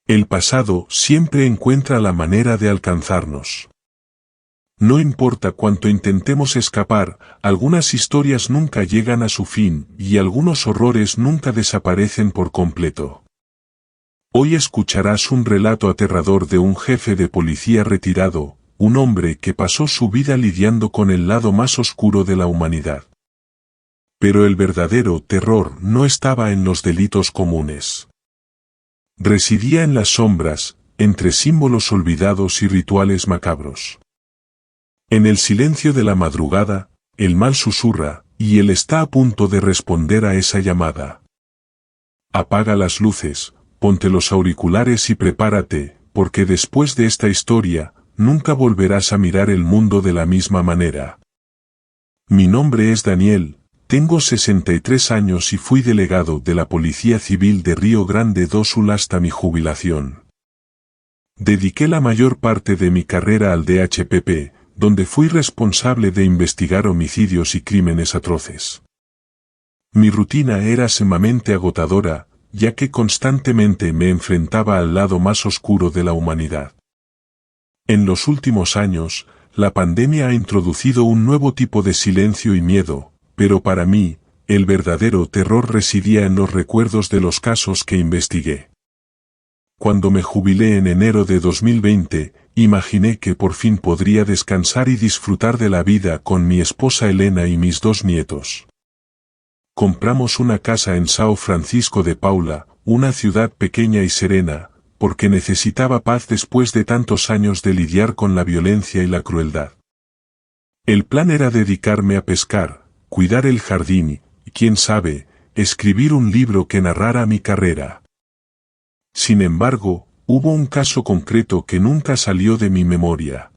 El pasado siempre encuentra la manera de alcanzarnos. No importa cuánto intentemos escapar, algunas historias nunca llegan a su fin y algunos horrores nunca desaparecen por completo. Hoy escucharás un relato aterrador de un jefe de policía retirado, un hombre que pasó su vida lidiando con el lado más oscuro de la humanidad. Pero el verdadero terror no estaba en los delitos comunes. Residía en las sombras, entre símbolos olvidados y rituales macabros. En el silencio de la madrugada, el mal susurra, y él está a punto de responder a esa llamada. Apaga las luces, ponte los auriculares y prepárate, porque después de esta historia, nunca volverás a mirar el mundo de la misma manera. Mi nombre es Daniel, tengo 63 años y fui delegado de la Policía Civil de Río Grande do Sul hasta mi jubilación. Dediqué la mayor parte de mi carrera al DHPP, donde fui responsable de investigar homicidios y crímenes atroces. Mi rutina era sumamente agotadora, ya que constantemente me enfrentaba al lado más oscuro de la humanidad. En los últimos años, la pandemia ha introducido un nuevo tipo de silencio y miedo, pero para mí, el verdadero terror residía en los recuerdos de los casos que investigué. Cuando me jubilé en enero de 2020, imaginé que por fin podría descansar y disfrutar de la vida con mi esposa Elena y mis 2 nietos. Compramos una casa en São Francisco de Paula, una ciudad pequeña y serena, porque necesitaba paz después de tantos años de lidiar con la violencia y la crueldad. El plan era dedicarme a pescar, cuidar el jardín y, quién sabe, escribir un libro que narrara mi carrera. Sin embargo, hubo un caso concreto que nunca salió de mi memoria.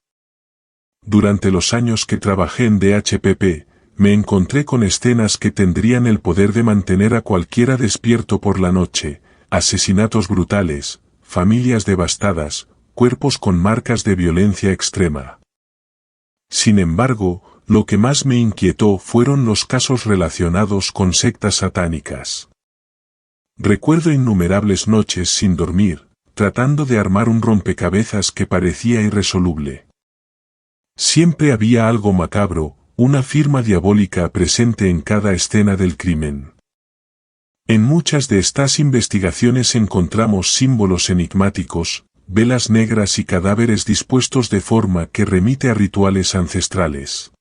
Durante los años que trabajé en DHPP, me encontré con escenas que tendrían el poder de mantener a cualquiera despierto por la noche: asesinatos brutales, familias devastadas, cuerpos con marcas de violencia extrema. Sin embargo, lo que más me inquietó fueron los casos relacionados con sectas satánicas. Recuerdo innumerables noches sin dormir, tratando de armar un rompecabezas que parecía irresoluble. Siempre había algo macabro, una firma diabólica presente en cada escena del crimen. En muchas de estas investigaciones encontramos símbolos enigmáticos, velas negras y cadáveres dispuestos de forma que remite a rituales ancestrales.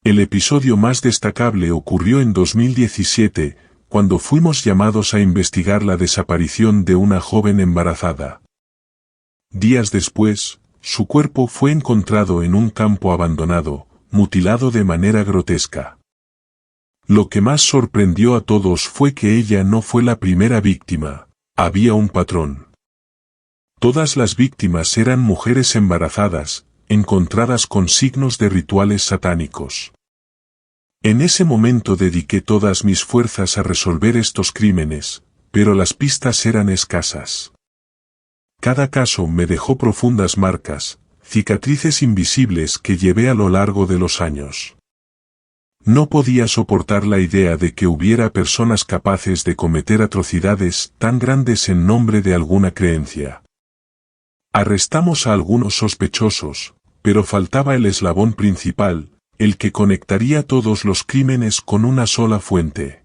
El episodio más destacable ocurrió en 2017, cuando fuimos llamados a investigar la desaparición de una joven embarazada. Días después, su cuerpo fue encontrado en un campo abandonado, mutilado de manera grotesca. Lo que más sorprendió a todos fue que ella no fue la primera víctima, había un patrón. Todas las víctimas eran mujeres embarazadas, encontradas con signos de rituales satánicos. En ese momento dediqué todas mis fuerzas a resolver estos crímenes, pero las pistas eran escasas. Cada caso me dejó profundas marcas, cicatrices invisibles que llevé a lo largo de los años. No podía soportar la idea de que hubiera personas capaces de cometer atrocidades tan grandes en nombre de alguna creencia. Arrestamos a algunos sospechosos, pero faltaba el eslabón principal, el que conectaría todos los crímenes con una sola fuente.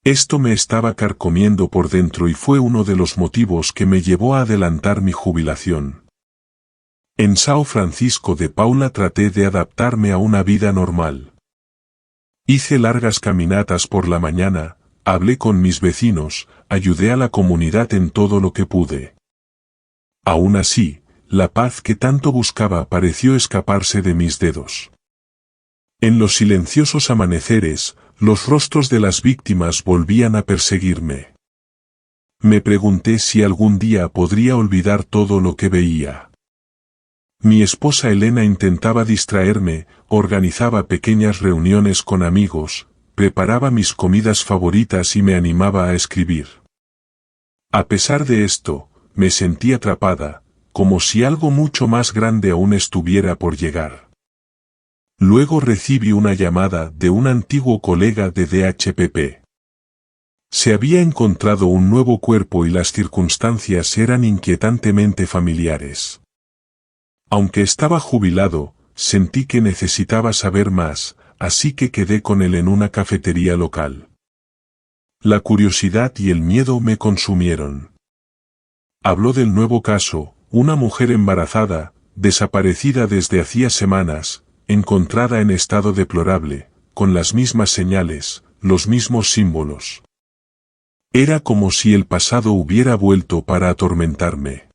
Esto me estaba carcomiendo por dentro y fue uno de los motivos que me llevó a adelantar mi jubilación. En São Francisco de Paula traté de adaptarme a una vida normal. Hice largas caminatas por la mañana, hablé con mis vecinos, ayudé a la comunidad en todo lo que pude. Aún así, la paz que tanto buscaba pareció escaparse de mis dedos. En los silenciosos amaneceres, los rostros de las víctimas volvían a perseguirme. Me pregunté si algún día podría olvidar todo lo que veía. Mi esposa Elena intentaba distraerme, organizaba pequeñas reuniones con amigos, preparaba mis comidas favoritas y me animaba a escribir. A pesar de esto, me sentí atrapada, como si algo mucho más grande aún estuviera por llegar. Luego recibí una llamada de un antiguo colega de DHPP. Se había encontrado un nuevo cuerpo y las circunstancias eran inquietantemente familiares. Aunque estaba jubilado, sentí que necesitaba saber más, así que quedé con él en una cafetería local. La curiosidad y el miedo me consumieron. Habló del nuevo caso, una mujer embarazada, desaparecida desde hacía semanas, encontrada en estado deplorable, con las mismas señales, los mismos símbolos. Era como si el pasado hubiera vuelto para atormentarme.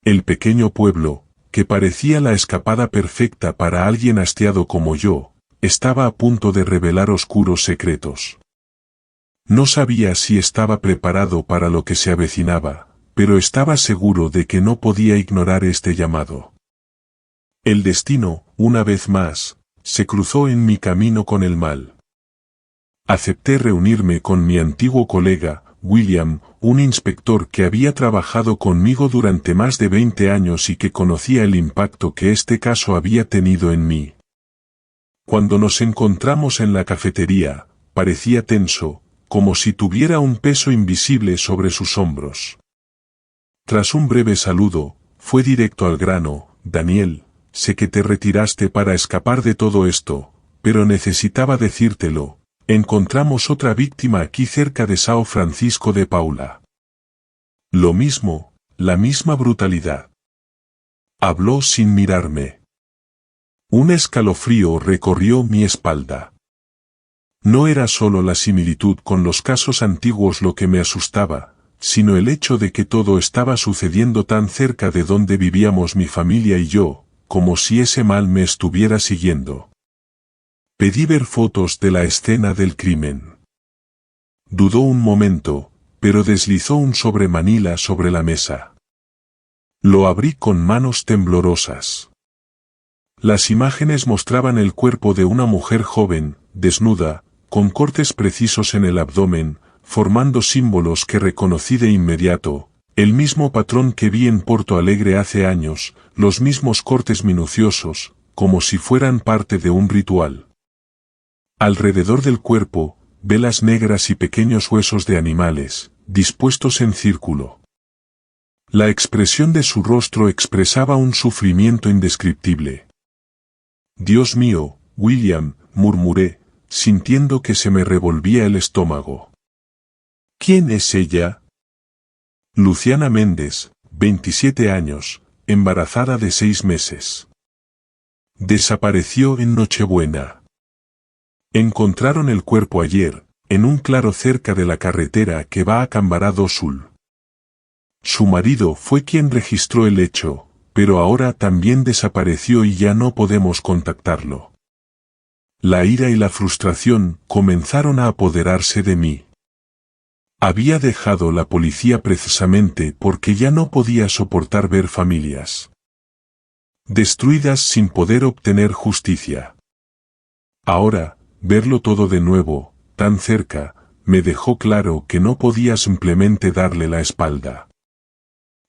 El pequeño pueblo, que parecía la escapada perfecta para alguien hastiado como yo, estaba a punto de revelar oscuros secretos. No sabía si estaba preparado para lo que se avecinaba, pero estaba seguro de que no podía ignorar este llamado. El destino, una vez más, se cruzó en mi camino con el mal. Acepté reunirme con mi antiguo colega, William, un inspector que había trabajado conmigo durante más de 20 años y que conocía el impacto que este caso había tenido en mí. Cuando nos encontramos en la cafetería, parecía tenso, como si tuviera un peso invisible sobre sus hombros. Tras un breve saludo, fue directo al grano: Daniel, sé que te retiraste para escapar de todo esto, pero necesitaba decírtelo. Encontramos otra víctima aquí cerca de São Francisco de Paula. Lo mismo, la misma brutalidad. Habló sin mirarme. Un escalofrío recorrió mi espalda. No era solo la similitud con los casos antiguos lo que me asustaba, sino el hecho de que todo estaba sucediendo tan cerca de donde vivíamos mi familia y yo, como si ese mal me estuviera siguiendo. Pedí ver fotos de la escena del crimen. Dudó un momento, pero deslizó un sobremanila sobre la mesa. Lo abrí con manos temblorosas. Las imágenes mostraban el cuerpo de una mujer joven, desnuda, con cortes precisos en el abdomen, formando símbolos que reconocí de inmediato, el mismo patrón que vi en Porto Alegre hace años, los mismos cortes minuciosos, como si fueran parte de un ritual. Alrededor del cuerpo, velas negras y pequeños huesos de animales, dispuestos en círculo. La expresión de su rostro expresaba un sufrimiento indescriptible. Dios mío, William, murmuré, sintiendo que se me revolvía el estómago. ¿Quién es ella? Luciana Méndez, 27 años, embarazada de 6 meses. Desapareció en Nochebuena. Encontraron el cuerpo ayer, en un claro cerca de la carretera que va a Cambará do Sul. Su marido fue quien registró el hecho, pero ahora también desapareció y ya no podemos contactarlo. La ira y la frustración comenzaron a apoderarse de mí. Había dejado la policía precisamente porque ya no podía soportar ver familias destruidas sin poder obtener justicia. Ahora, verlo todo de nuevo, tan cerca, me dejó claro que no podía simplemente darle la espalda.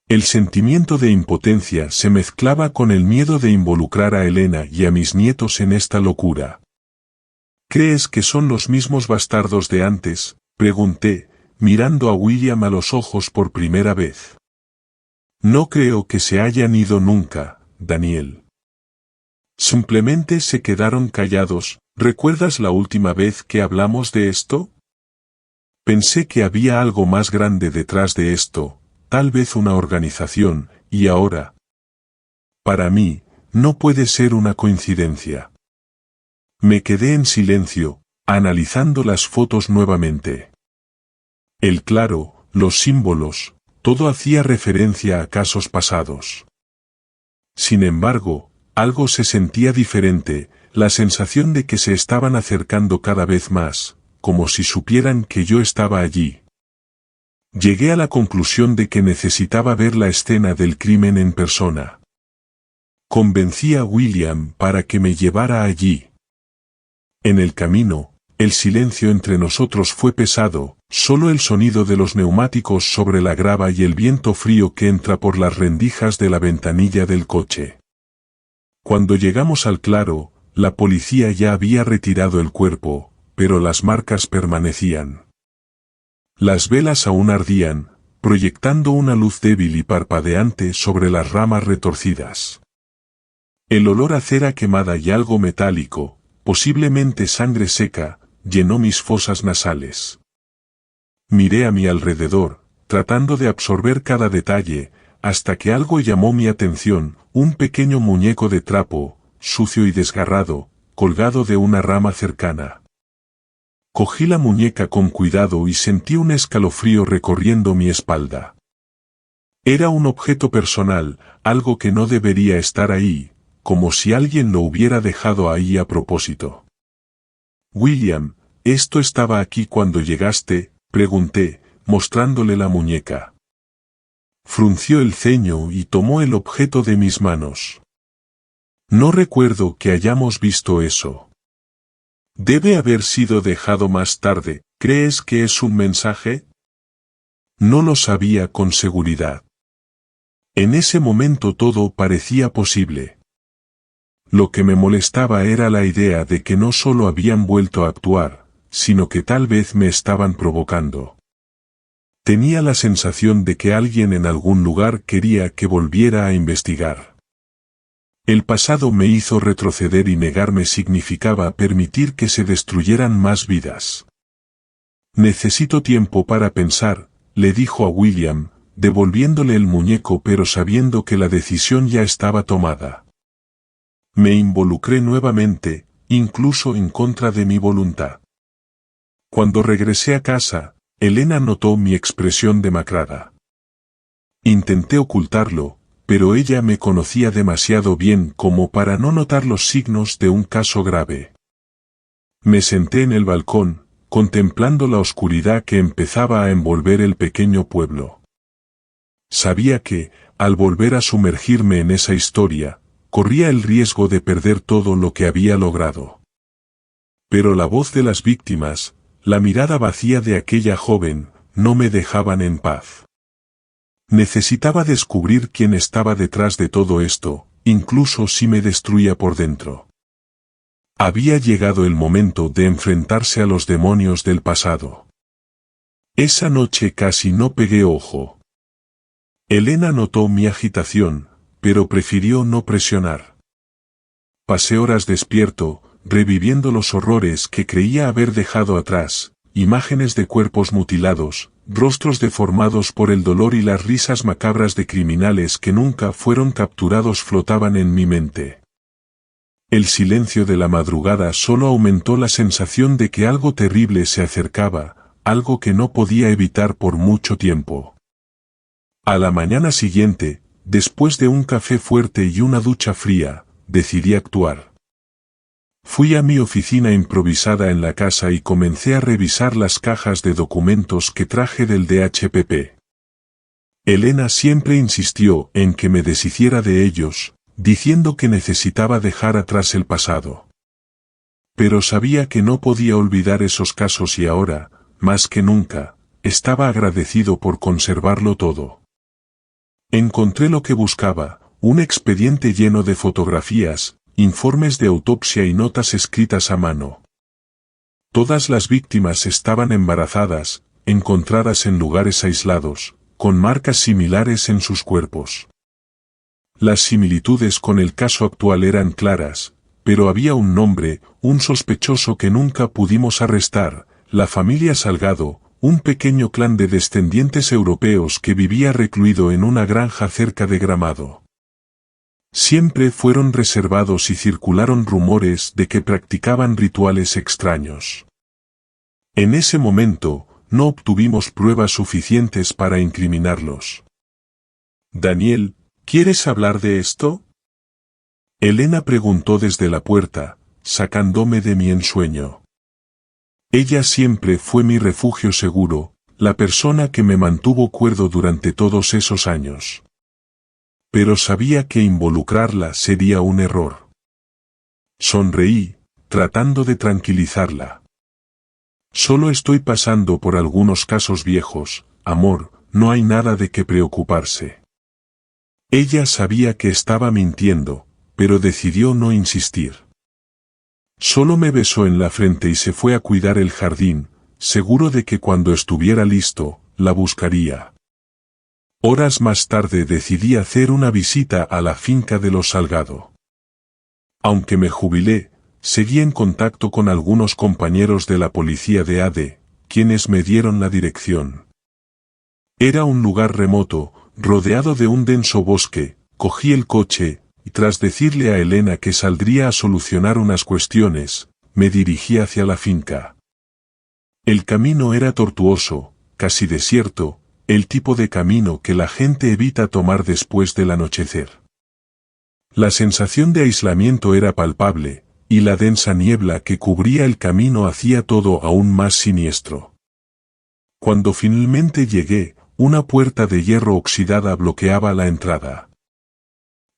El sentimiento de impotencia se mezclaba con el miedo de involucrar a Elena y a mis nietos en esta locura. ¿Crees que son los mismos bastardos de antes?, pregunté, mirando a William a los ojos por primera vez. No creo que se hayan ido nunca, Daniel. Simplemente se quedaron callados. ¿Recuerdas la última vez que hablamos de esto? Pensé que había algo más grande detrás de esto, tal vez una organización, y ahora. Para mí, no puede ser una coincidencia. Me quedé en silencio, analizando las fotos nuevamente. El claro, los símbolos, todo hacía referencia a casos pasados. Sin embargo, algo se sentía diferente, la sensación de que se estaban acercando cada vez más, como si supieran que yo estaba allí. Llegué a la conclusión de que necesitaba ver la escena del crimen en persona. Convencí a William para que me llevara allí. En el camino, el silencio entre nosotros fue pesado, solo el sonido de los neumáticos sobre la grava y el viento frío que entra por las rendijas de la ventanilla del coche. Cuando llegamos al claro, la policía ya había retirado el cuerpo, pero las marcas permanecían. Las velas aún ardían, proyectando una luz débil y parpadeante sobre las ramas retorcidas. El olor a cera quemada y algo metálico, posiblemente sangre seca, llenó mis fosas nasales. Miré a mi alrededor, tratando de absorber cada detalle, hasta que algo llamó mi atención, un pequeño muñeco de trapo, sucio y desgarrado, colgado de una rama cercana. Cogí la muñeca con cuidado y sentí un escalofrío recorriendo mi espalda. Era un objeto personal, algo que no debería estar ahí, como si alguien lo hubiera dejado ahí a propósito. William, ¿esto estaba aquí cuando llegaste?, pregunté, mostrándole la muñeca. Frunció el ceño y tomó el objeto de mis manos. No recuerdo que hayamos visto eso. Debe haber sido dejado más tarde. ¿Crees que es un mensaje? No lo sabía con seguridad. En ese momento todo parecía posible. Lo que me molestaba era la idea de que no solo habían vuelto a actuar, sino que tal vez me estaban provocando. Tenía la sensación de que alguien en algún lugar quería que volviera a investigar. El pasado me hizo retroceder y negarme significaba permitir que se destruyeran más vidas. Necesito tiempo para pensar, le dijo a William, devolviéndole el muñeco pero sabiendo que la decisión ya estaba tomada. Me involucré nuevamente, incluso en contra de mi voluntad. Cuando regresé a casa, Elena notó mi expresión demacrada. Intenté ocultarlo, pero ella me conocía demasiado bien como para no notar los signos de un caso grave. Me senté en el balcón, contemplando la oscuridad que empezaba a envolver el pequeño pueblo. Sabía que, al volver a sumergirme en esa historia, corría el riesgo de perder todo lo que había logrado. Pero la voz de las víctimas, la mirada vacía de aquella joven, no me dejaban en paz. Necesitaba descubrir quién estaba detrás de todo esto, incluso si me destruía por dentro. Había llegado el momento de enfrentarse a los demonios del pasado. Esa noche casi no pegué ojo. Elena notó mi agitación, pero prefirió no presionar. Pasé horas despierto, reviviendo los horrores que creía haber dejado atrás, imágenes de cuerpos mutilados, rostros deformados por el dolor y las risas macabras de criminales que nunca fueron capturados flotaban en mi mente. El silencio de la madrugada solo aumentó la sensación de que algo terrible se acercaba, algo que no podía evitar por mucho tiempo. A la mañana siguiente, después de un café fuerte y una ducha fría, decidí actuar. Fui a mi oficina improvisada en la casa y comencé a revisar las cajas de documentos que traje del DHPP. Elena siempre insistió en que me deshiciera de ellos, diciendo que necesitaba dejar atrás el pasado. Pero sabía que no podía olvidar esos casos y ahora, más que nunca, estaba agradecido por conservarlo todo. Encontré lo que buscaba, un expediente lleno de fotografías, informes de autopsia y notas escritas a mano. Todas las víctimas estaban embarazadas, encontradas en lugares aislados, con marcas similares en sus cuerpos. Las similitudes con el caso actual eran claras, pero había un nombre, un sospechoso que nunca pudimos arrestar, la familia Salgado, un pequeño clan de descendientes europeos que vivía recluido en una granja cerca de Gramado. Siempre fueron reservados y circularon rumores de que practicaban rituales extraños. En ese momento, no obtuvimos pruebas suficientes para incriminarlos. Daniel, ¿quieres hablar de esto? Elena preguntó desde la puerta, sacándome de mi ensueño. Ella siempre fue mi refugio seguro, la persona que me mantuvo cuerdo durante todos esos años. Pero sabía que involucrarla sería un error. Sonreí, tratando de tranquilizarla. Solo estoy pasando por algunos casos viejos, amor, no hay nada de qué preocuparse. Ella sabía que estaba mintiendo, pero decidió no insistir. Solo me besó en la frente y se fue a cuidar el jardín, seguro de que cuando estuviera listo, la buscaría. Horas más tarde decidí hacer una visita a la finca de los Salgado. Aunque me jubilé, seguí en contacto con algunos compañeros de la policía de AD, quienes me dieron la dirección. Era un lugar remoto, rodeado de un denso bosque. Cogí el coche, y tras decirle a Elena que saldría a solucionar unas cuestiones, me dirigí hacia la finca. El camino era tortuoso, casi desierto, el tipo de camino que la gente evita tomar después del anochecer. La sensación de aislamiento era palpable, y la densa niebla que cubría el camino hacía todo aún más siniestro. Cuando finalmente llegué, una puerta de hierro oxidada bloqueaba la entrada.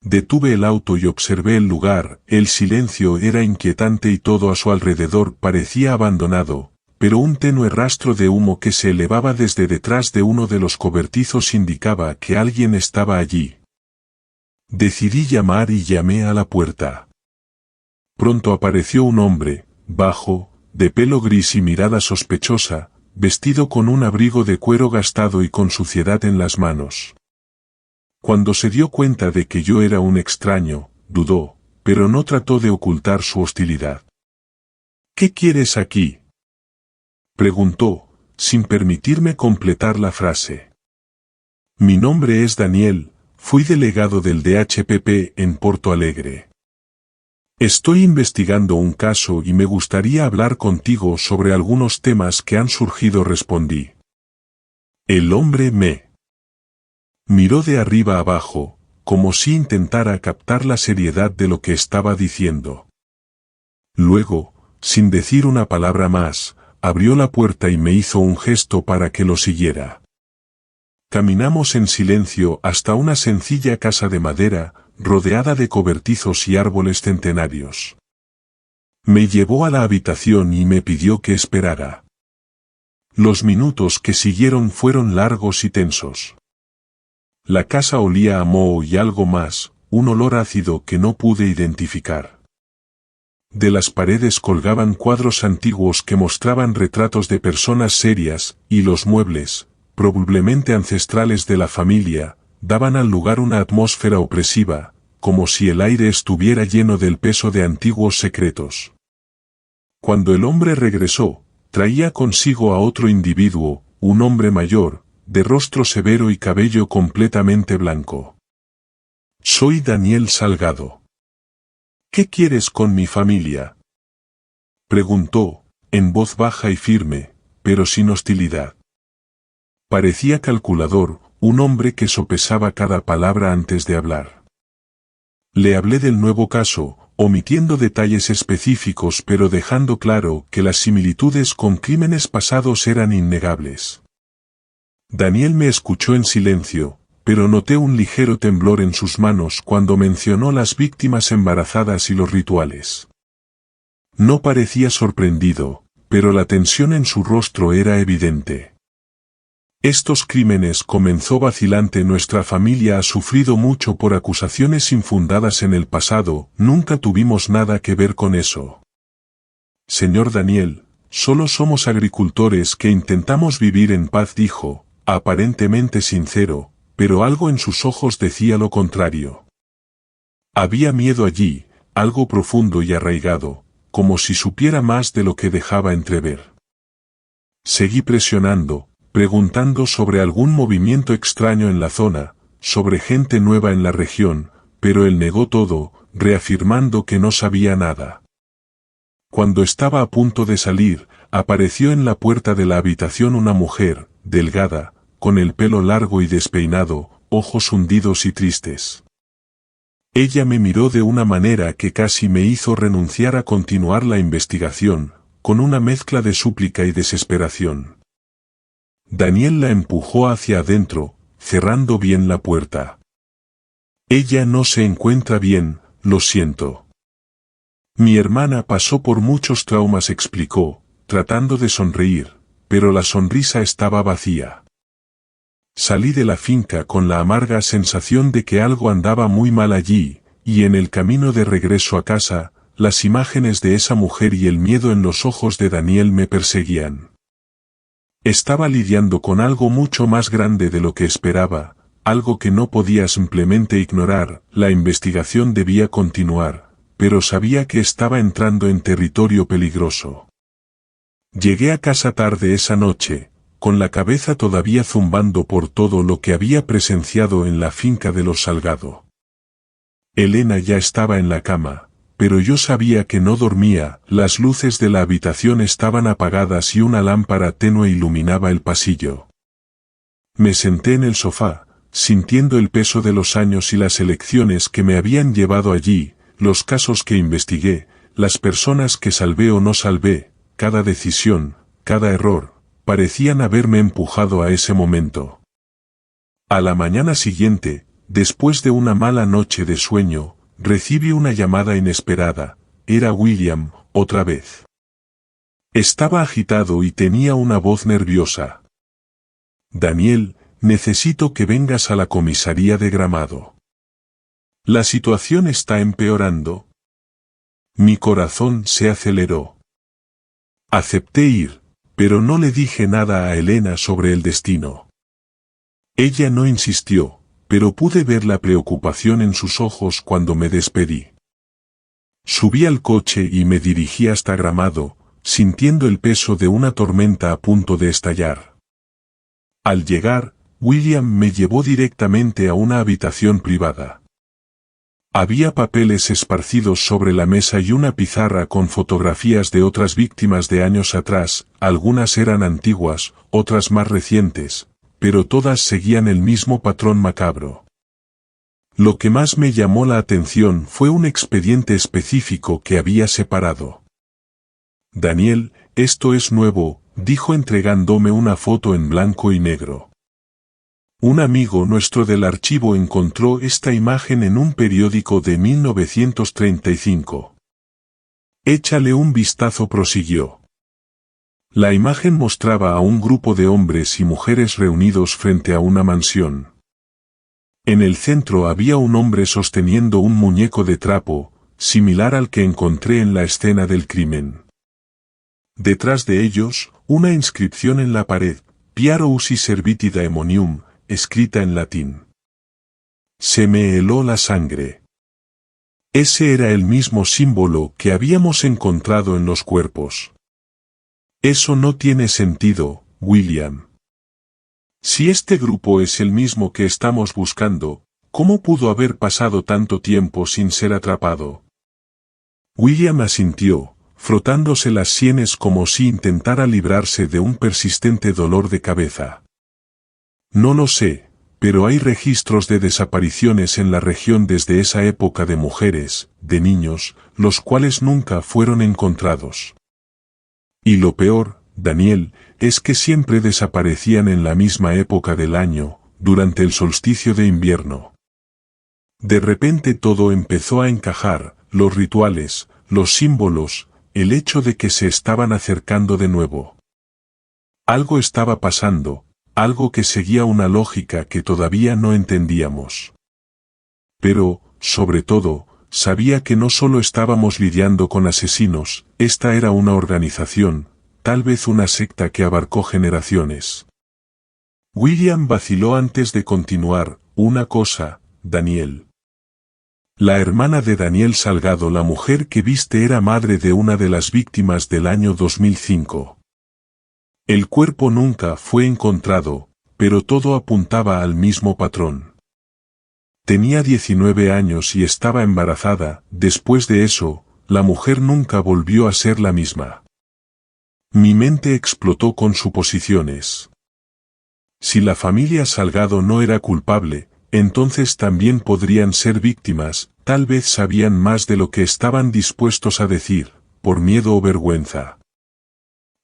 Detuve el auto y observé el lugar. El silencio era inquietante y todo a su alrededor parecía abandonado, pero un tenue rastro de humo que se elevaba desde detrás de uno de los cobertizos indicaba que alguien estaba allí. Decidí llamar y llamé a la puerta. Pronto apareció un hombre, bajo, de pelo gris y mirada sospechosa, vestido con un abrigo de cuero gastado y con suciedad en las manos. Cuando se dio cuenta de que yo era un extraño, dudó, pero no trató de ocultar su hostilidad. ¿Qué quieres aquí?, preguntó, sin permitirme completar la frase. Mi nombre es Daniel, fui delegado del DHPP en Porto Alegre. Estoy investigando un caso y me gustaría hablar contigo sobre algunos temas que han surgido, respondí. El hombre me miró de arriba abajo, como si intentara captar la seriedad de lo que estaba diciendo. Luego, sin decir una palabra más, abrió la puerta y me hizo un gesto para que lo siguiera. Caminamos en silencio hasta una sencilla casa de madera, rodeada de cobertizos y árboles centenarios. Me llevó a la habitación y me pidió que esperara. Los minutos que siguieron fueron largos y tensos. La casa olía a moho y algo más, un olor ácido que no pude identificar. De las paredes colgaban cuadros antiguos que mostraban retratos de personas serias, y los muebles, probablemente ancestrales de la familia, daban al lugar una atmósfera opresiva, como si el aire estuviera lleno del peso de antiguos secretos. Cuando el hombre regresó, traía consigo a otro individuo, un hombre mayor, de rostro severo y cabello completamente blanco. Soy Daniel Salgado. ¿Qué quieres con mi familia?, preguntó, en voz baja y firme, pero sin hostilidad. Parecía calculador, un hombre que sopesaba cada palabra antes de hablar. Le hablé del nuevo caso, omitiendo detalles específicos pero dejando claro que las similitudes con crímenes pasados eran innegables. Daniel me escuchó en silencio, pero noté un ligero temblor en sus manos cuando mencionó las víctimas embarazadas y los rituales. No parecía sorprendido, pero la tensión en su rostro era evidente. Estos crímenes, comenzó vacilante, nuestra familia ha sufrido mucho por acusaciones infundadas en el pasado, nunca tuvimos nada que ver con eso. Señor Daniel, solo somos agricultores que intentamos vivir en paz, dijo, aparentemente sincero, pero algo en sus ojos decía lo contrario. Había miedo allí, algo profundo y arraigado, como si supiera más de lo que dejaba entrever. Seguí presionando, preguntando sobre algún movimiento extraño en la zona, sobre gente nueva en la región, pero él negó todo, reafirmando que no sabía nada. Cuando estaba a punto de salir, apareció en la puerta de la habitación una mujer, delgada, con el pelo largo y despeinado, ojos hundidos y tristes. Ella me miró de una manera que casi me hizo renunciar a continuar la investigación, con una mezcla de súplica y desesperación. Daniel la empujó hacia adentro, cerrando bien la puerta. Ella no se encuentra bien, lo siento. Mi hermana pasó por muchos traumas, explicó, tratando de sonreír, pero la sonrisa estaba vacía. Salí de la finca con la amarga sensación de que algo andaba muy mal allí, y en el camino de regreso a casa, las imágenes de esa mujer y el miedo en los ojos de Daniel me perseguían. Estaba lidiando con algo mucho más grande de lo que esperaba, algo que no podía simplemente ignorar. La investigación debía continuar, pero sabía que estaba entrando en territorio peligroso. Llegué a casa tarde esa noche, con la cabeza todavía zumbando por todo lo que había presenciado en la finca de los Salgado. Elena ya estaba en la cama, pero yo sabía que no dormía. Las luces de la habitación estaban apagadas y una lámpara tenue iluminaba el pasillo. Me senté en el sofá, sintiendo el peso de los años y las elecciones que me habían llevado allí, los casos que investigué, las personas que salvé o no salvé, cada decisión, cada error, parecían haberme empujado a ese momento. A la mañana siguiente, después de una mala noche de sueño, recibí una llamada inesperada. Era William, otra vez. Estaba agitado y tenía una voz nerviosa. Daniel, necesito que vengas a la comisaría de Gramado. La situación está empeorando. Mi corazón se aceleró. Acepté ir, pero no le dije nada a Elena sobre el destino. Ella no insistió, pero pude ver la preocupación en sus ojos cuando me despedí. Subí al coche y me dirigí hasta Gramado, sintiendo el peso de una tormenta a punto de estallar. Al llegar, William me llevó directamente a una habitación privada. Había papeles esparcidos sobre la mesa y una pizarra con fotografías de otras víctimas de años atrás. Algunas eran antiguas, otras más recientes, pero todas seguían el mismo patrón macabro. Lo que más me llamó la atención fue un expediente específico que había separado. Daniel, esto es nuevo, dijo entregándome una foto en blanco y negro. Un amigo nuestro del archivo encontró esta imagen en un periódico de 1935. Échale un vistazo, prosiguió. La imagen mostraba a un grupo de hombres y mujeres reunidos frente a una mansión. En el centro había un hombre sosteniendo un muñeco de trapo, similar al que encontré en la escena del crimen. Detrás de ellos, una inscripción en la pared, Piaro usi serviti daemonium, escrita en latín. Se me heló la sangre. Ese era el mismo símbolo que habíamos encontrado en los cuerpos. Eso no tiene sentido, William. Si este grupo es el mismo que estamos buscando, ¿cómo pudo haber pasado tanto tiempo sin ser atrapado? William asintió, frotándose las sienes como si intentara librarse de un persistente dolor de cabeza. No lo sé, pero hay registros de desapariciones en la región desde esa época de mujeres, de niños, los cuales nunca fueron encontrados. Y lo peor, Daniel, es que siempre desaparecían en la misma época del año, durante el solsticio de invierno. De repente todo empezó a encajar, los rituales, los símbolos, el hecho de que se estaban acercando de nuevo. Algo estaba pasando, algo que seguía una lógica que todavía no entendíamos. Pero, sobre todo, sabía que no solo estábamos lidiando con asesinos, esta era una organización, tal vez una secta que abarcó generaciones. William vaciló antes de continuar. Una cosa, Daniel. La hermana de Daniel Salgado, la mujer que viste, era madre de una de las víctimas del año 2005. El cuerpo nunca fue encontrado, pero todo apuntaba al mismo patrón. Tenía 19 años y estaba embarazada. Después de eso, la mujer nunca volvió a ser la misma. Mi mente explotó con suposiciones. Si la familia Salgado no era culpable, entonces también podrían ser víctimas. Tal vez sabían más de lo que estaban dispuestos a decir, por miedo o vergüenza.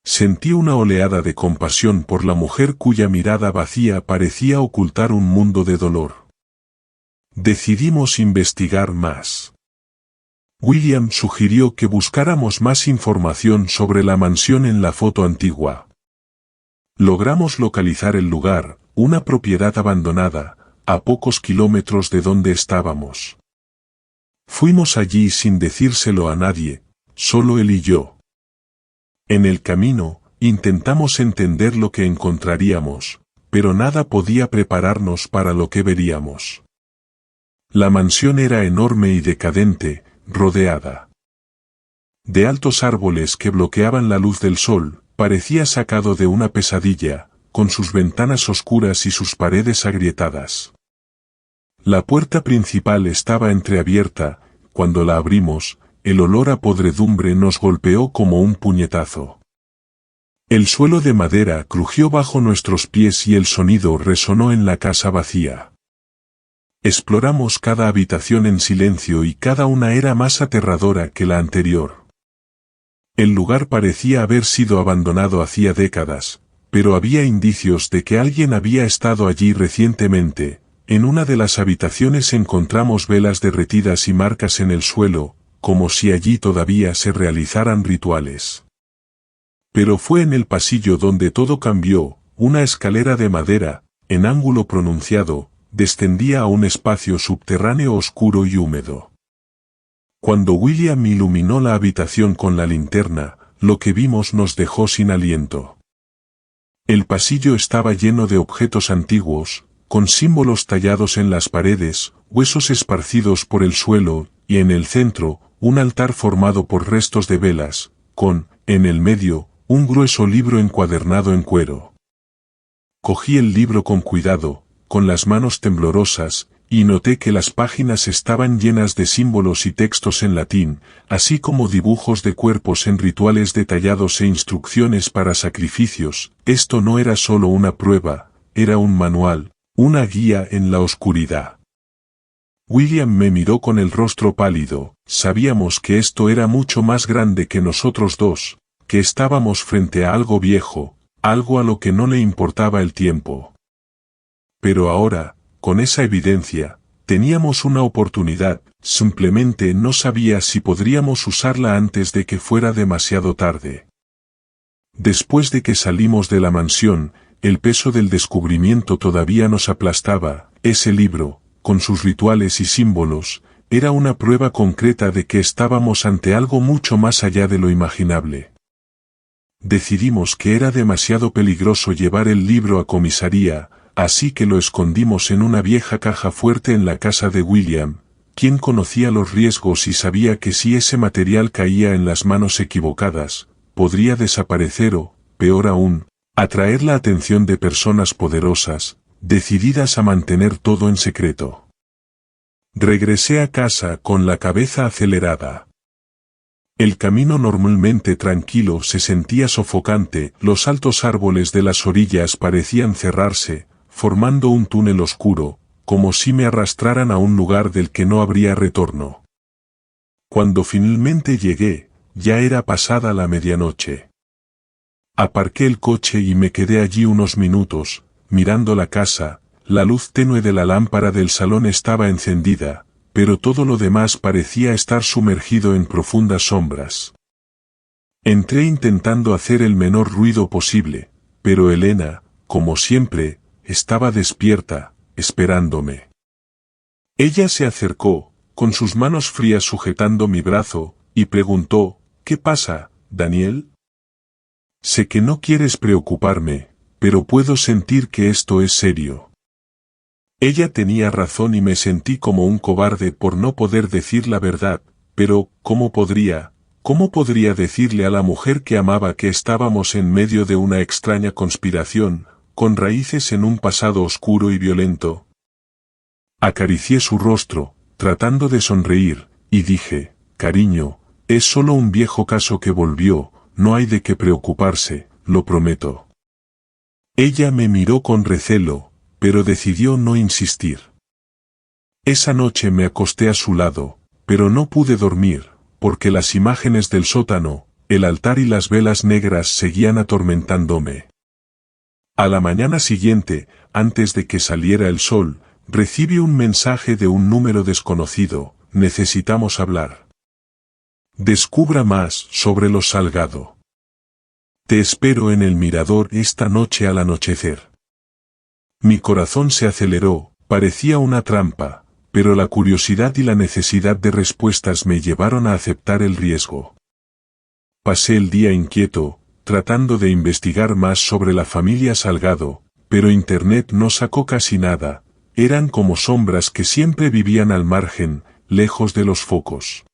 Sentí una oleada de compasión por la mujer cuya mirada vacía parecía ocultar un mundo de dolor. Decidimos investigar más. William sugirió que buscáramos más información sobre la mansión en la foto antigua. Logramos localizar el lugar, una propiedad abandonada, a pocos kilómetros de donde estábamos. Fuimos allí sin decírselo a nadie, solo él y yo. En el camino, intentamos entender lo que encontraríamos, pero nada podía prepararnos para lo que veríamos. La mansión era enorme y decadente, rodeada de altos árboles que bloqueaban la luz del sol, parecía sacado de una pesadilla, con sus ventanas oscuras y sus paredes agrietadas. La puerta principal estaba entreabierta. Cuando la abrimos, el olor a podredumbre nos golpeó como un puñetazo. El suelo de madera crujió bajo nuestros pies y el sonido resonó en la casa vacía. Exploramos cada habitación en silencio y cada una era más aterradora que la anterior. El lugar parecía haber sido abandonado hacía décadas, pero había indicios de que alguien había estado allí recientemente. En una de las habitaciones encontramos velas derretidas y marcas en el suelo, como si allí todavía se realizaran rituales. Pero fue en el pasillo donde todo cambió. Una escalera de madera, en ángulo pronunciado, descendía a un espacio subterráneo oscuro y húmedo. Cuando William iluminó la habitación con la linterna, lo que vimos nos dejó sin aliento. El pasillo estaba lleno de objetos antiguos, con símbolos tallados en las paredes, huesos esparcidos por el suelo, y en el centro, un altar formado por restos de velas, con, en el medio, un grueso libro encuadernado en cuero. Cogí el libro con cuidado, con las manos temblorosas, y noté que las páginas estaban llenas de símbolos y textos en latín, así como dibujos de cuerpos en rituales detallados e instrucciones para sacrificios. Esto no era solo una prueba, era un manual, una guía en la oscuridad. William me miró con el rostro pálido. Sabíamos que esto era mucho más grande que nosotros dos, que estábamos frente a algo viejo, algo a lo que no le importaba el tiempo. Pero ahora, con esa evidencia, teníamos una oportunidad. Simplemente no sabía si podríamos usarla antes de que fuera demasiado tarde. Después de que salimos de la mansión, el peso del descubrimiento todavía nos aplastaba. Ese libro, con sus rituales y símbolos, era una prueba concreta de que estábamos ante algo mucho más allá de lo imaginable. Decidimos que era demasiado peligroso llevar el libro a comisaría, así que lo escondimos en una vieja caja fuerte en la casa de William, quien conocía los riesgos y sabía que si ese material caía en las manos equivocadas, podría desaparecer o, peor aún, atraer la atención de personas poderosas, decididas a mantener todo en secreto. Regresé a casa con la cabeza acelerada. El camino normalmente tranquilo se sentía sofocante, los altos árboles de las orillas parecían cerrarse, formando un túnel oscuro, como si me arrastraran a un lugar del que no habría retorno. Cuando finalmente llegué, ya era pasada la medianoche. Aparqué el coche y me quedé allí unos minutos, mirando la casa. La luz tenue de la lámpara del salón estaba encendida, pero todo lo demás parecía estar sumergido en profundas sombras. Entré intentando hacer el menor ruido posible, pero Elena, como siempre, estaba despierta, esperándome. Ella se acercó, con sus manos frías sujetando mi brazo, y preguntó, ¿qué pasa, Daniel? Sé que no quieres preocuparme, pero puedo sentir que esto es serio. Ella tenía razón y me sentí como un cobarde por no poder decir la verdad, pero, ¿cómo podría decirle a la mujer que amaba que estábamos en medio de una extraña conspiración, con raíces en un pasado oscuro y violento? Acaricié su rostro, tratando de sonreír, y dije, cariño, es solo un viejo caso que volvió, no hay de qué preocuparse, lo prometo. Ella me miró con recelo, pero decidió no insistir. Esa noche me acosté a su lado, pero no pude dormir, porque las imágenes del sótano, el altar y las velas negras seguían atormentándome. A la mañana siguiente, antes de que saliera el sol, recibí un mensaje de un número desconocido: necesitamos hablar. Descubra más sobre los Salgado. Te espero en el mirador esta noche al anochecer. Mi corazón se aceleró, parecía una trampa, pero la curiosidad y la necesidad de respuestas me llevaron a aceptar el riesgo. Pasé el día inquieto, tratando de investigar más sobre la familia Salgado, pero Internet no sacó casi nada, eran como sombras que siempre vivían al margen, lejos de los focos.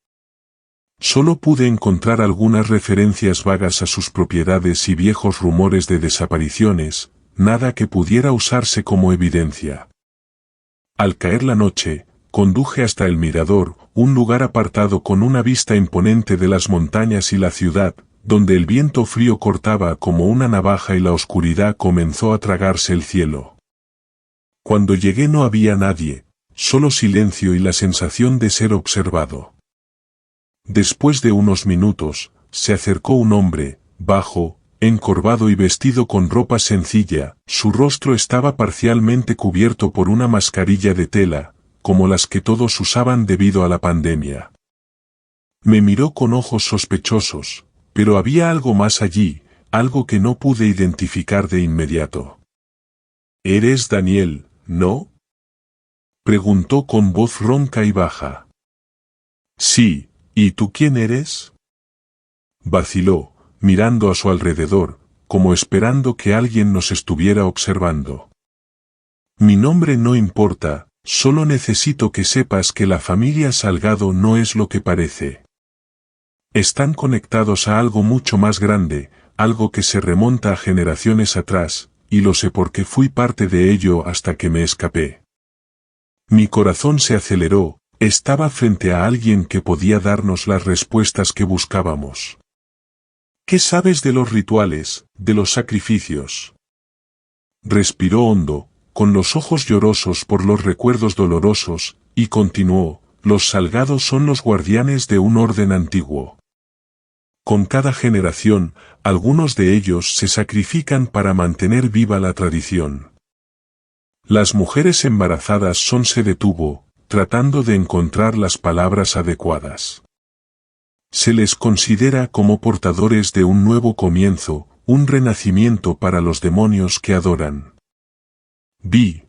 Solo pude encontrar algunas referencias vagas a sus propiedades y viejos rumores de desapariciones, nada que pudiera usarse como evidencia. Al caer la noche, conduje hasta el mirador, un lugar apartado con una vista imponente de las montañas y la ciudad, donde el viento frío cortaba como una navaja y la oscuridad comenzó a tragarse el cielo. Cuando llegué no había nadie, solo silencio y la sensación de ser observado. Después de unos minutos, se acercó un hombre, bajo, encorvado y vestido con ropa sencilla, su rostro estaba parcialmente cubierto por una mascarilla de tela, como las que todos usaban debido a la pandemia. Me miró con ojos sospechosos, pero había algo más allí, algo que no pude identificar de inmediato. «¿Eres Daniel, no?», preguntó con voz ronca y baja. «Sí, ¿y tú quién eres?», vaciló, mirando a su alrededor, como esperando que alguien nos estuviera observando. «Mi nombre no importa, solo necesito que sepas que la familia Salgado no es lo que parece. Están conectados a algo mucho más grande, algo que se remonta a generaciones atrás, y lo sé porque fui parte de ello hasta que me escapé». Mi corazón se aceleró, estaba frente a alguien que podía darnos las respuestas que buscábamos. «¿Qué sabes de los rituales, de los sacrificios?». Respiró hondo, con los ojos llorosos por los recuerdos dolorosos, y continuó: «Los Salgados son los guardianes de un orden antiguo. Con cada generación, algunos de ellos se sacrifican para mantener viva la tradición. Las mujeres embarazadas se detuvo, tratando de encontrar las palabras adecuadas. Se les considera como portadores de un nuevo comienzo, un renacimiento para los demonios que adoran. Vi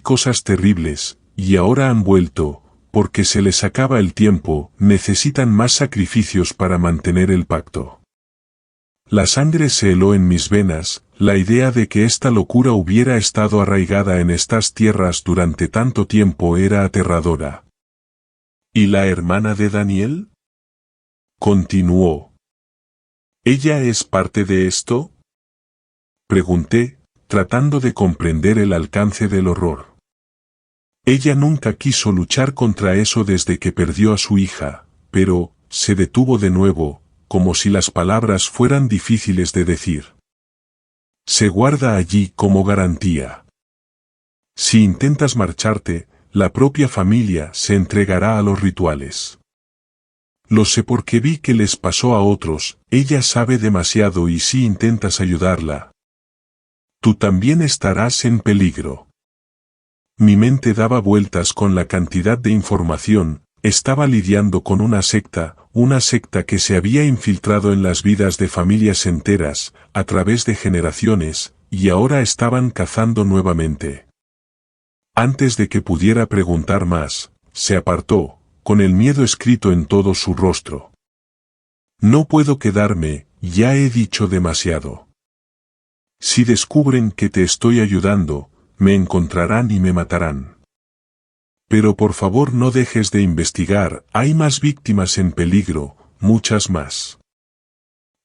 cosas terribles, y ahora han vuelto, porque se les acaba el tiempo, necesitan más sacrificios para mantener el pacto». La sangre se heló en mis venas, la idea de que esta locura hubiera estado arraigada en estas tierras durante tanto tiempo era aterradora. «¿Y la hermana de Daniel?», continuó. «¿Ella es parte de esto?», pregunté, tratando de comprender el alcance del horror. «Ella nunca quiso luchar contra eso desde que perdió a su hija, pero», se detuvo de nuevo, como si las palabras fueran difíciles de decir. «Se guarda allí como garantía. Si intentas marcharte, la propia familia se entregará a los rituales. Lo sé porque vi que les pasó a otros, ella sabe demasiado y si intentas ayudarla, tú también estarás en peligro». Mi mente daba vueltas con la cantidad de información, estaba lidiando con una secta que se había infiltrado en las vidas de familias enteras, a través de generaciones, y ahora estaban cazando nuevamente. Antes de que pudiera preguntar más, se apartó, con el miedo escrito en todo su rostro. «No puedo quedarme, ya he dicho demasiado. Si descubren que te estoy ayudando, me encontrarán y me matarán. Pero por favor no dejes de investigar, hay más víctimas en peligro, muchas más».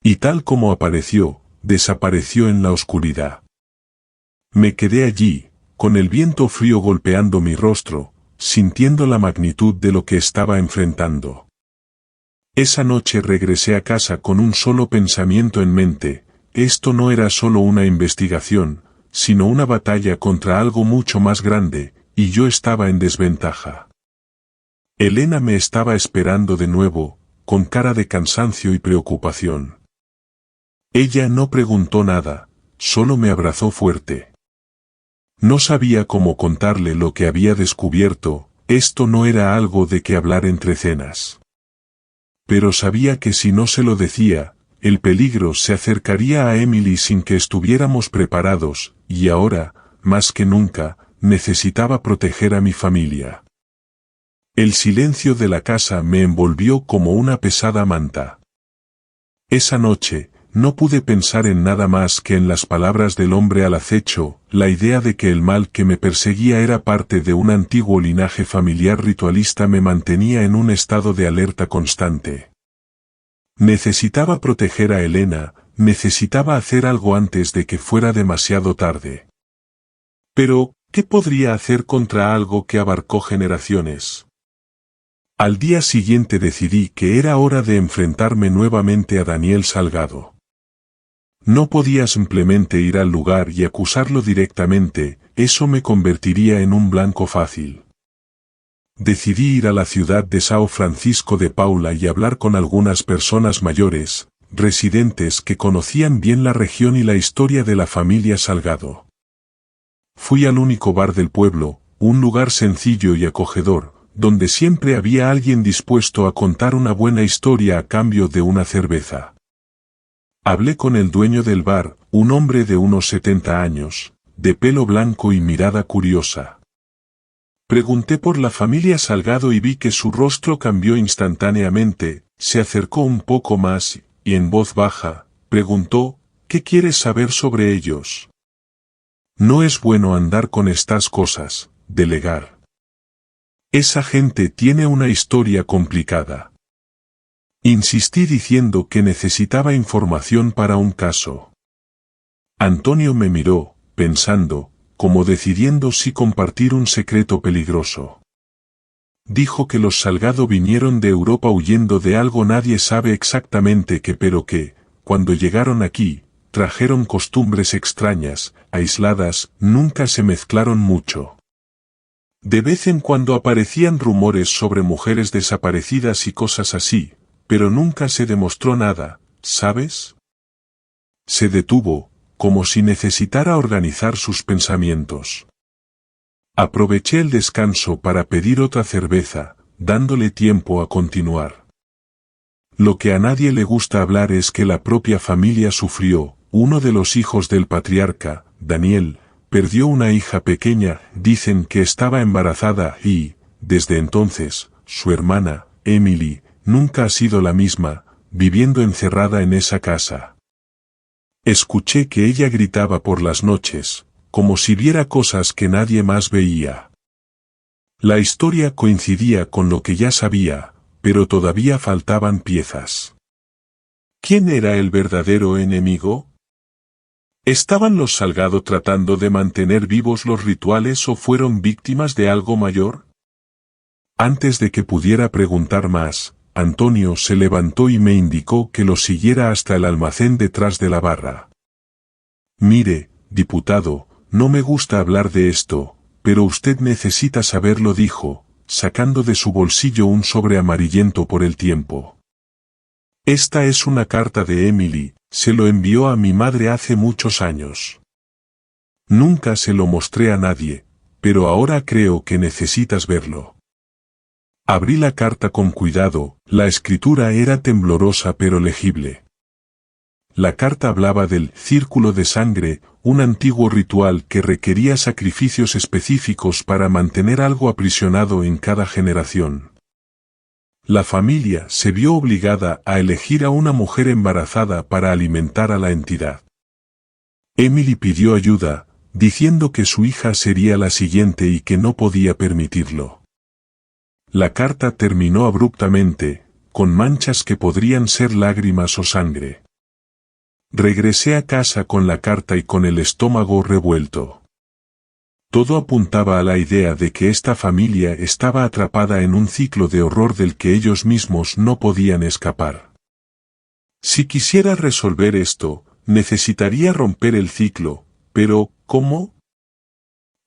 Y tal como apareció, desapareció en la oscuridad. Me quedé allí, con el viento frío golpeando mi rostro, sintiendo la magnitud de lo que estaba enfrentando. Esa noche regresé a casa con un solo pensamiento en mente: esto no era solo una investigación, sino una batalla contra algo mucho más grande, y yo estaba en desventaja. Elena me estaba esperando de nuevo, con cara de cansancio y preocupación. Ella no preguntó nada, solo me abrazó fuerte. No sabía cómo contarle lo que había descubierto, esto no era algo de que hablar entre cenas. Pero sabía que si no se lo decía, el peligro se acercaría a Emily sin que estuviéramos preparados, y ahora, más que nunca, necesitaba proteger a mi familia. El silencio de la casa me envolvió como una pesada manta. Esa noche, no pude pensar en nada más que en las palabras del hombre al acecho, la idea de que el mal que me perseguía era parte de un antiguo linaje familiar ritualista me mantenía en un estado de alerta constante. Necesitaba proteger a Elena, necesitaba hacer algo antes de que fuera demasiado tarde. Pero, ¿qué podría hacer contra algo que abarcó generaciones? Al día siguiente decidí que era hora de enfrentarme nuevamente a Daniel Salgado. No podía simplemente ir al lugar y acusarlo directamente, eso me convertiría en un blanco fácil. Decidí ir a la ciudad de São Francisco de Paula y hablar con algunas personas mayores, residentes que conocían bien la región y la historia de la familia Salgado. Fui al único bar del pueblo, un lugar sencillo y acogedor, donde siempre había alguien dispuesto a contar una buena historia a cambio de una cerveza. Hablé con el dueño del bar, un hombre de unos 70 años, de pelo blanco y mirada curiosa. Pregunté por la familia Salgado y vi que su rostro cambió instantáneamente, se acercó un poco más, y en voz baja, preguntó, ¿qué quieres saber sobre ellos? No es bueno andar con estas cosas, delegar. Esa gente tiene una historia complicada. Insistí diciendo que necesitaba información para un caso. Antonio me miró, pensando, como decidiendo si compartir un secreto peligroso. Dijo que los Salgado vinieron de Europa huyendo de algo nadie sabe exactamente qué, pero que, cuando llegaron aquí, trajeron costumbres extrañas, aisladas, nunca se mezclaron mucho. De vez en cuando aparecían rumores sobre mujeres desaparecidas y cosas así, pero nunca se demostró nada, ¿sabes? Se detuvo, como si necesitara organizar sus pensamientos. Aproveché el descanso para pedir otra cerveza, dándole tiempo a continuar. Lo que a nadie le gusta hablar es que la propia familia sufrió, uno de los hijos del patriarca, Daniel, perdió una hija pequeña, dicen que estaba embarazada y, desde entonces, su hermana, Emily, nunca ha sido la misma, viviendo encerrada en esa casa. Escuché que ella gritaba por las noches, como si viera cosas que nadie más veía. La historia coincidía con lo que ya sabía, pero todavía faltaban piezas. ¿Quién era el verdadero enemigo? ¿Estaban los Salgado tratando de mantener vivos los rituales o fueron víctimas de algo mayor? Antes de que pudiera preguntar más, Antonio se levantó y me indicó que lo siguiera hasta el almacén detrás de la barra. Mire, diputado, no me gusta hablar de esto, pero usted necesita saberlo, dijo, sacando de su bolsillo un sobre amarillento por el tiempo. Esta es una carta de Emily, se lo envió a mi madre hace muchos años. Nunca se lo mostré a nadie, pero ahora creo que necesitas verlo. Abrí la carta con cuidado, la escritura era temblorosa pero legible. La carta hablaba del círculo de sangre, un antiguo ritual que requería sacrificios específicos para mantener algo aprisionado en cada generación. La familia se vio obligada a elegir a una mujer embarazada para alimentar a la entidad. Emily pidió ayuda, diciendo que su hija sería la siguiente y que no podía permitirlo. La carta terminó abruptamente, con manchas que podrían ser lágrimas o sangre. Regresé a casa con la carta y con el estómago revuelto. Todo apuntaba a la idea de que esta familia estaba atrapada en un ciclo de horror del que ellos mismos no podían escapar. Si quisiera resolver esto, necesitaría romper el ciclo, pero, ¿cómo?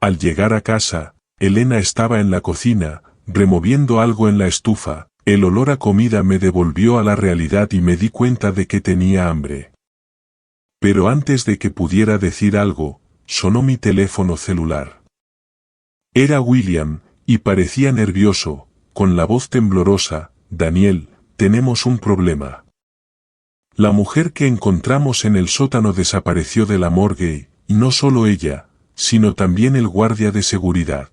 Al llegar a casa, Elena estaba en la cocina, removiendo algo en la estufa, el olor a comida me devolvió a la realidad y me di cuenta de que tenía hambre. Pero antes de que pudiera decir algo, sonó mi teléfono celular. Era William, y parecía nervioso, con la voz temblorosa, Daniel, tenemos un problema. La mujer que encontramos en el sótano desapareció de la morgue, y no solo ella, sino también el guardia de seguridad.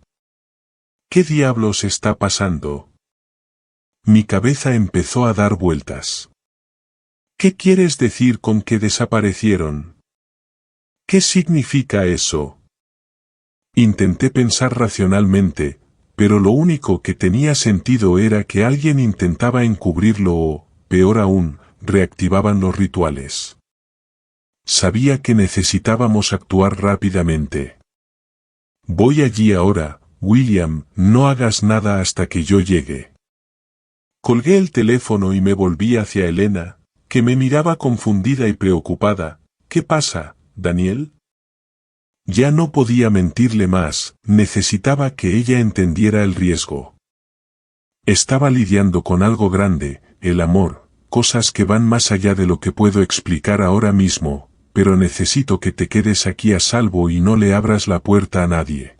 ¿Qué diablos está pasando? Mi cabeza empezó a dar vueltas. ¿Qué quieres decir con que desaparecieron? ¿Qué significa eso? Intenté pensar racionalmente, pero lo único que tenía sentido era que alguien intentaba encubrirlo o, peor aún, reactivaban los rituales. Sabía que necesitábamos actuar rápidamente. Voy allí ahora, William, no hagas nada hasta que yo llegue. Colgué el teléfono y me volví hacia Elena, que me miraba confundida y preocupada. ¿Qué pasa, Daniel? Ya no podía mentirle más, necesitaba que ella entendiera el riesgo. Estaba lidiando con algo grande, el amor, cosas que van más allá de lo que puedo explicar ahora mismo, pero necesito que te quedes aquí a salvo y no le abras la puerta a nadie.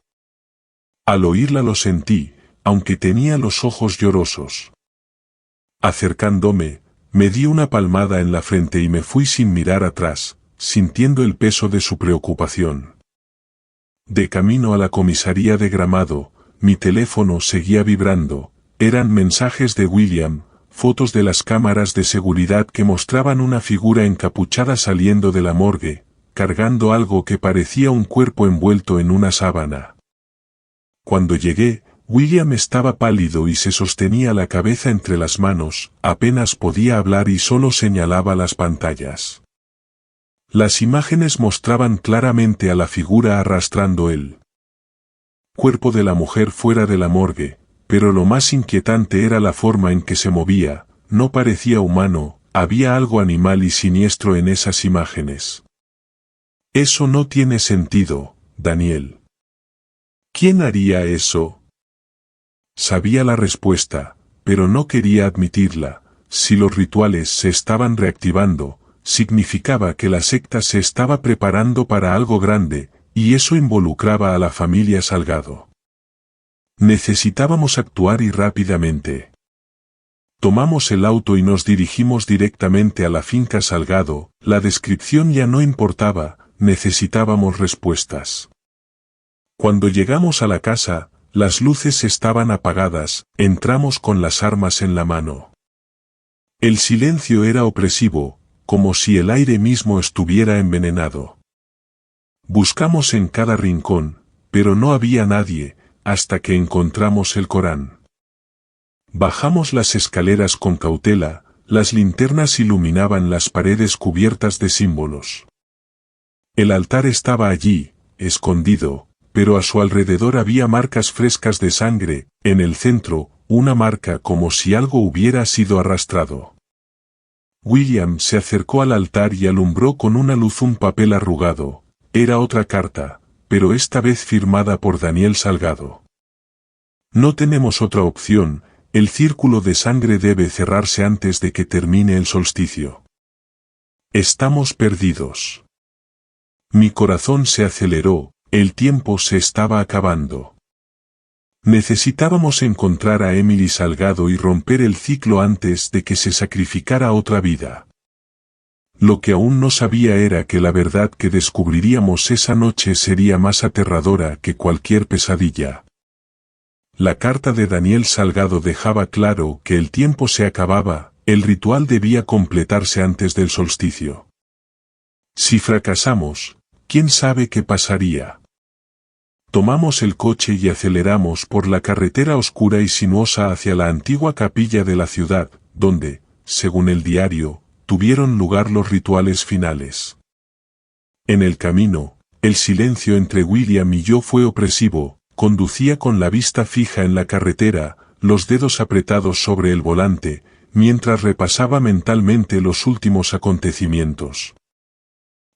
Al oírla lo sentí, aunque tenía los ojos llorosos. Acercándome, me di una palmada en la frente y me fui sin mirar atrás, sintiendo el peso de su preocupación. De camino a la comisaría de Gramado, mi teléfono seguía vibrando, eran mensajes de William, fotos de las cámaras de seguridad que mostraban una figura encapuchada saliendo de la morgue, cargando algo que parecía un cuerpo envuelto en una sábana. Cuando llegué, William estaba pálido y se sostenía la cabeza entre las manos, apenas podía hablar y solo señalaba las pantallas. Las imágenes mostraban claramente a la figura arrastrando el cuerpo de la mujer fuera de la morgue, pero lo más inquietante era la forma en que se movía, no parecía humano, había algo animal y siniestro en esas imágenes. Eso no tiene sentido, Daniel. ¿Quién haría eso? Sabía la respuesta, pero no quería admitirla. Si los rituales se estaban reactivando, significaba que la secta se estaba preparando para algo grande, y eso involucraba a la familia Salgado. Necesitábamos actuar y rápidamente. Tomamos el auto y nos dirigimos directamente a la finca Salgado, la descripción ya no importaba, necesitábamos respuestas. Cuando llegamos a la casa, las luces estaban apagadas, entramos con las armas en la mano. El silencio era opresivo, como si el aire mismo estuviera envenenado. Buscamos en cada rincón, pero no había nadie, hasta que encontramos el Corán. Bajamos las escaleras con cautela, las linternas iluminaban las paredes cubiertas de símbolos. El altar estaba allí, escondido, pero a su alrededor había marcas frescas de sangre, en el centro, una marca como si algo hubiera sido arrastrado. William se acercó al altar y alumbró con una luz un papel arrugado. Era otra carta, pero esta vez firmada por Daniel Salgado. No tenemos otra opción, el círculo de sangre debe cerrarse antes de que termine el solsticio. Estamos perdidos. Mi corazón se aceleró, el tiempo se estaba acabando. Necesitábamos encontrar a Emily Salgado y romper el ciclo antes de que se sacrificara otra vida. Lo que aún no sabía era que la verdad que descubriríamos esa noche sería más aterradora que cualquier pesadilla. La carta de Daniel Salgado dejaba claro que el tiempo se acababa, el ritual debía completarse antes del solsticio. Si fracasamos, ¿quién sabe qué pasaría? Tomamos el coche y aceleramos por la carretera oscura y sinuosa hacia la antigua capilla de la ciudad, donde, según el diario, tuvieron lugar los rituales finales. En el camino, el silencio entre William y yo fue opresivo, conducía con la vista fija en la carretera, los dedos apretados sobre el volante, mientras repasaba mentalmente los últimos acontecimientos.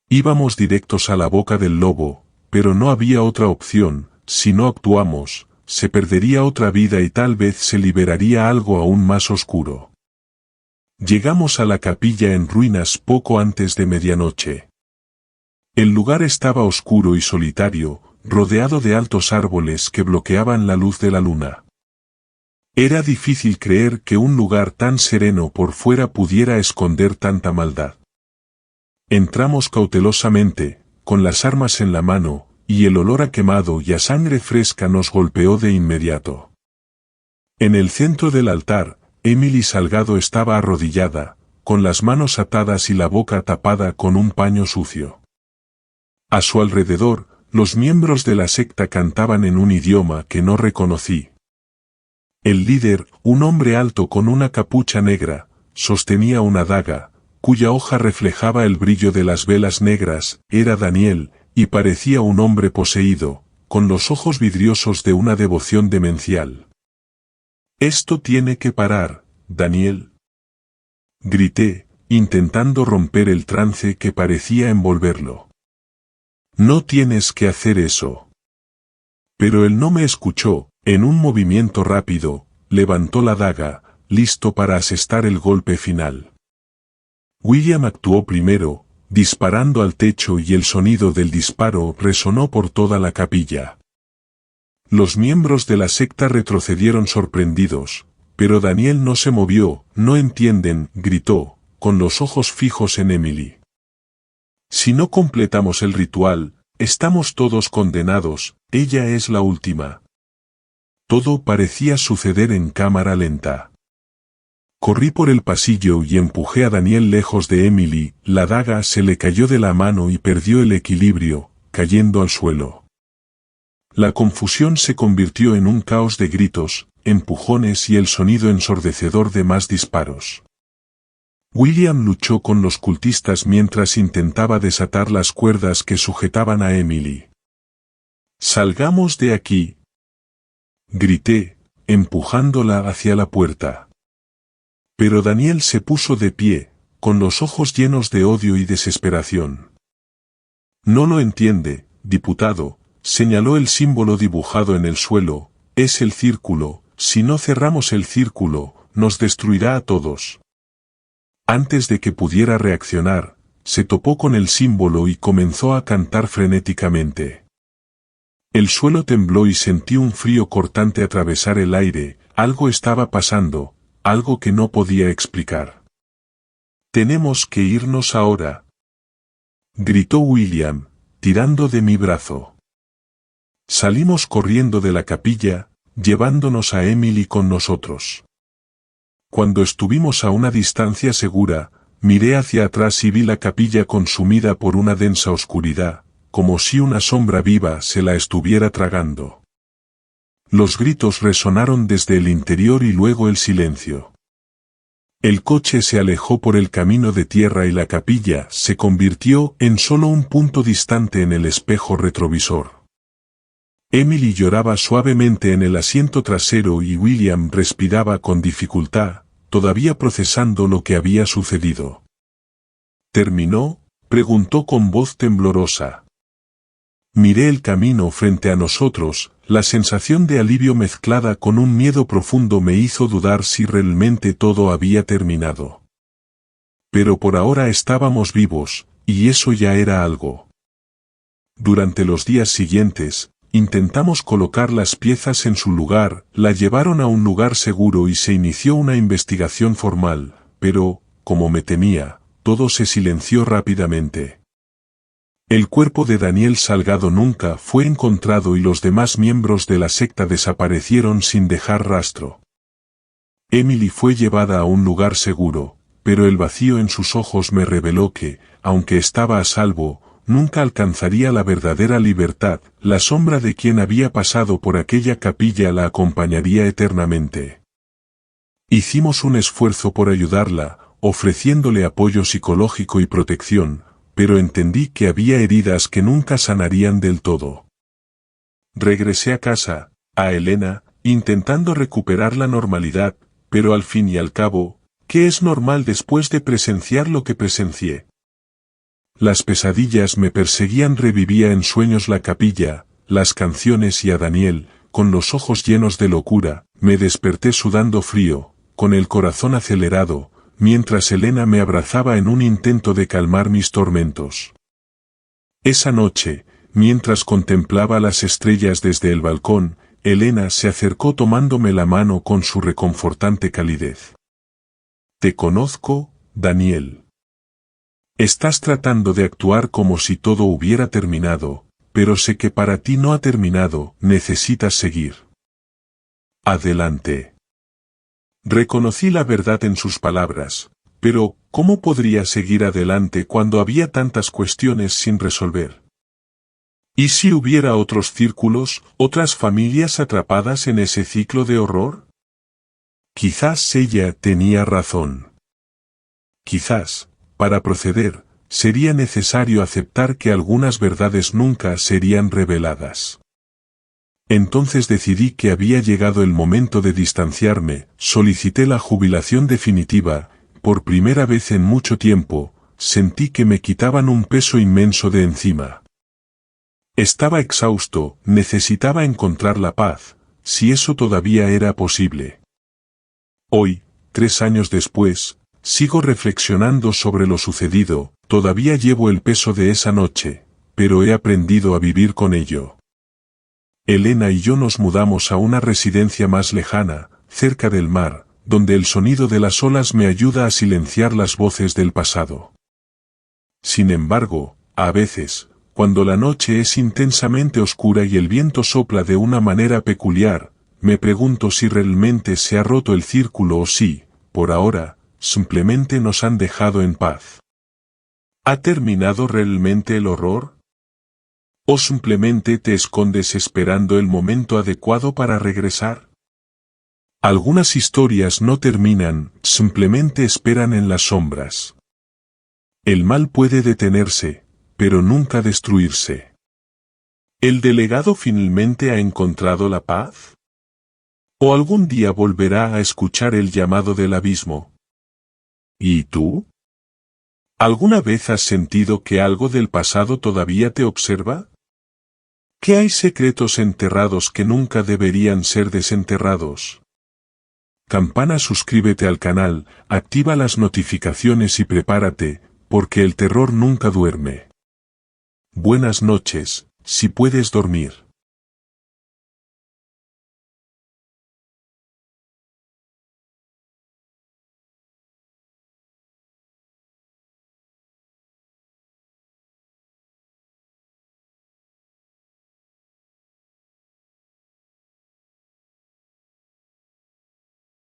Íbamos directos a la boca del lobo, pero no había otra opción, si no actuamos, se perdería otra vida y tal vez se liberaría algo aún más oscuro. Llegamos a la capilla en ruinas poco antes de medianoche. El lugar estaba oscuro y solitario, rodeado de altos árboles que bloqueaban la luz de la luna. Era difícil creer que un lugar tan sereno por fuera pudiera esconder tanta maldad. Entramos cautelosamente, con las armas en la mano, y el olor a quemado y a sangre fresca nos golpeó de inmediato. En el centro del altar, Emily Salgado estaba arrodillada, con las manos atadas y la boca tapada con un paño sucio. A su alrededor, los miembros de la secta cantaban en un idioma que no reconocí. El líder, un hombre alto con una capucha negra, sostenía una daga, cuya hoja reflejaba el brillo de las velas negras, era Daniel, y parecía un hombre poseído, con los ojos vidriosos de una devoción demencial. «Esto tiene que parar, Daniel», grité, intentando romper el trance que parecía envolverlo. «No tienes que hacer eso». Pero él no me escuchó, en un movimiento rápido, levantó la daga, listo para asestar el golpe final. William actuó primero, disparando al techo y el sonido del disparo resonó por toda la capilla. Los miembros de la secta retrocedieron sorprendidos, pero Daniel no se movió. «No entienden», gritó, con los ojos fijos en Emily. «Si no completamos el ritual, estamos todos condenados, ella es la última». Todo parecía suceder en cámara lenta. Corrí por el pasillo y empujé a Daniel lejos de Emily, la daga se le cayó de la mano y perdió el equilibrio, cayendo al suelo. La confusión se convirtió en un caos de gritos, empujones y el sonido ensordecedor de más disparos. William luchó con los cultistas mientras intentaba desatar las cuerdas que sujetaban a Emily. «Salgamos de aquí», grité, empujándola hacia la puerta. Pero Daniel se puso de pie, con los ojos llenos de odio y desesperación. «No lo entiende, diputado», señaló el símbolo dibujado en el suelo, «es el círculo, si no cerramos el círculo, nos destruirá a todos». Antes de que pudiera reaccionar, se topó con el símbolo y comenzó a cantar frenéticamente. El suelo tembló y sentí un frío cortante atravesar el aire. Algo estaba pasando, algo que no podía explicar. «Tenemos que irnos ahora», gritó William, tirando de mi brazo. Salimos corriendo de la capilla, llevándonos a Emily con nosotros. Cuando estuvimos a una distancia segura, miré hacia atrás y vi la capilla consumida por una densa oscuridad, como si una sombra viva se la estuviera tragando. Los gritos resonaron desde el interior y luego el silencio. El coche se alejó por el camino de tierra y la capilla se convirtió en solo un punto distante en el espejo retrovisor. Emily lloraba suavemente en el asiento trasero y William respiraba con dificultad, todavía procesando lo que había sucedido. «¿Terminó?», preguntó con voz temblorosa. Miré el camino frente a nosotros, la sensación de alivio mezclada con un miedo profundo me hizo dudar si realmente todo había terminado. Pero por ahora estábamos vivos, y eso ya era algo. Durante los días siguientes, intentamos colocar las piezas en su lugar, la llevaron a un lugar seguro y se inició una investigación formal, pero, como me temía, todo se silenció rápidamente. El cuerpo de Daniel Salgado nunca fue encontrado y los demás miembros de la secta desaparecieron sin dejar rastro. Emily fue llevada a un lugar seguro, pero el vacío en sus ojos me reveló que, aunque estaba a salvo, nunca alcanzaría la verdadera libertad. La sombra de quien había pasado por aquella capilla la acompañaría eternamente. Hicimos un esfuerzo por ayudarla, ofreciéndole apoyo psicológico y protección, pero entendí que había heridas que nunca sanarían del todo. Regresé a casa, a Elena, intentando recuperar la normalidad, pero al fin y al cabo, ¿qué es normal después de presenciar lo que presencié? Las pesadillas me perseguían, revivía en sueños la capilla, las canciones y a Daniel, con los ojos llenos de locura, me desperté sudando frío, con el corazón acelerado, mientras Elena me abrazaba en un intento de calmar mis tormentos. Esa noche, mientras contemplaba las estrellas desde el balcón, Elena se acercó tomándome la mano con su reconfortante calidez. «Te conozco, Daniel. Estás tratando de actuar como si todo hubiera terminado, pero sé que para ti no ha terminado, necesitas seguir. Adelante». Reconocí la verdad en sus palabras, Pero, ¿cómo podría seguir adelante cuando había tantas cuestiones sin resolver? ¿Y si hubiera otros círculos, otras familias atrapadas en ese ciclo de horror? Quizás ella tenía razón. Quizás, para proceder, sería necesario aceptar que algunas verdades nunca serían reveladas. Entonces decidí que había llegado el momento de distanciarme, solicité la jubilación definitiva. Por primera vez en mucho tiempo, sentí que me quitaban un peso inmenso de encima. Estaba exhausto, necesitaba encontrar la paz, si eso todavía era posible. Hoy, 3 años después, sigo reflexionando sobre lo sucedido, todavía llevo el peso de esa noche, pero he aprendido a vivir con ello. Elena y yo nos mudamos a una residencia más lejana, cerca del mar, donde el sonido de las olas me ayuda a silenciar las voces del pasado. Sin embargo, a veces, cuando la noche es intensamente oscura y el viento sopla de una manera peculiar, me pregunto si realmente se ha roto el círculo o si, por ahora, simplemente nos han dejado en paz. ¿Ha terminado realmente el horror? ¿O simplemente te escondes esperando el momento adecuado para regresar? Algunas historias no terminan, simplemente esperan en las sombras. El mal puede detenerse, pero nunca destruirse. ¿El delegado finalmente ha encontrado la paz? ¿O algún día volverá a escuchar el llamado del abismo? ¿Y tú? ¿Alguna vez has sentido que algo del pasado todavía te observa? ¿Que hay secretos enterrados que nunca deberían ser desenterrados? Campana, suscríbete al canal, activa las notificaciones y prepárate, porque el terror nunca duerme. Buenas noches, si puedes dormir.